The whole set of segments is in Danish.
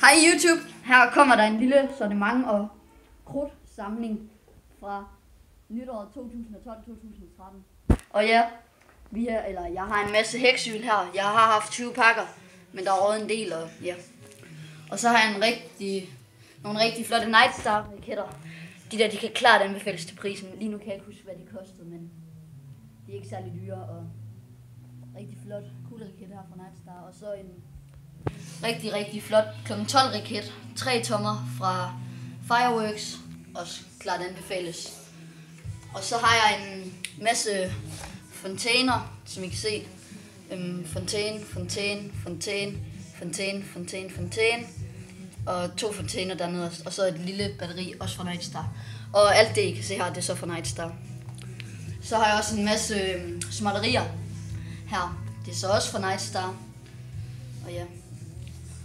Hej YouTube, her kommer der en lille sortiment og krudtsamling fra nytåret 2012-2013. Og ja, jeg har en masse heksyl her. Jeg har haft 20 pakker, men der er røget en del, og ja. Og så har jeg nogle rigtig flotte Nightstar raketter. De der, de kan klart anbefales til prisen. Lige nu kan jeg ikke huske, hvad de kostede, men de er ikke særlig dyre, og rigtig flot kugleraket her fra Nightstar. Og så en rigtig flot kl. 12 raket, 3 tommer fra Fireworks, også klart anbefales. Og så har jeg en masse fontæner, som I kan se. Fontæne. Og 2 fontæner dernede, og så et lille batteri, også fra Nightstar. Og alt det, I kan se her, det er så fra Nightstar. Så har jeg også en masse småtterier her. Det er så også fra Nightstar. Og ja.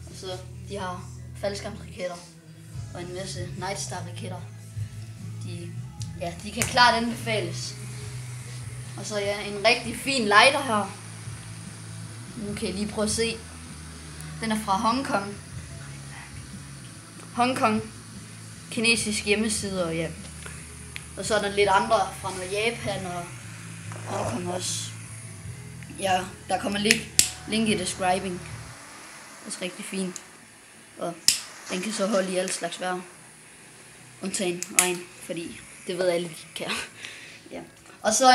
Og så de har faldskærmsraketter og en masse Nightstar raketter. De kan klart anbefales. Og så ja, en rigtig fin lighter her. Nu kan I lige prøve at se. Den er fra Hongkong. Kinesisk hjemmeside, og ja. Og så er der lidt andre fra noget Japan og Hongkong også. Ja, der kommer link i describing. Det er også rigtig fint. Og den kan så holde i alle slags vejr. Undtagen regn, fordi det ved alle, de kan. Ja. Og så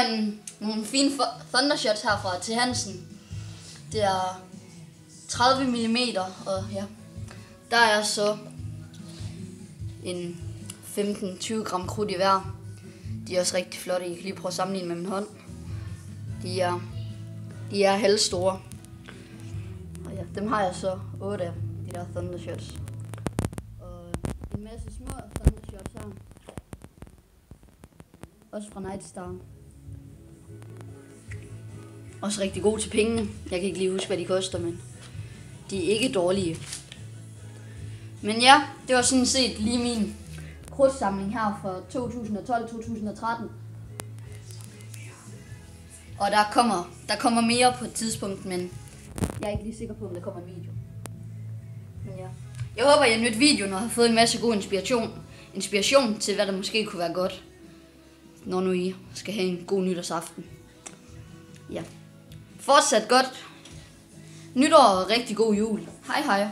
nogle fine Thundershots herfra til Hansen. Det er 30 mm, og ja, der er så en 15-20 gram krudt i hver. De er også rigtig flotte. I kan lige prøve at sammenligne med min hånd. De er halvstore. Og ja, dem har jeg så 8 af, de der Thundershots. Og en masse små Thundershots her. Også fra Nightstar. Også rigtig gode til pengene. Jeg kan ikke lige huske, hvad de koster, men de er ikke dårlige. Men ja, det var sådan set lige min krudtsamling her fra 2012-2013. Og der kommer mere på et tidspunkt, men jeg er ikke lige sikker på, om der kommer en video. Men ja. Jeg håber, I har nydt videoen og har fået en masse god inspiration til, hvad der måske kunne være godt, når nu I skal have en god nytårsaften. Ja. Fortsat godt nytår og rigtig god jul. Hej hej.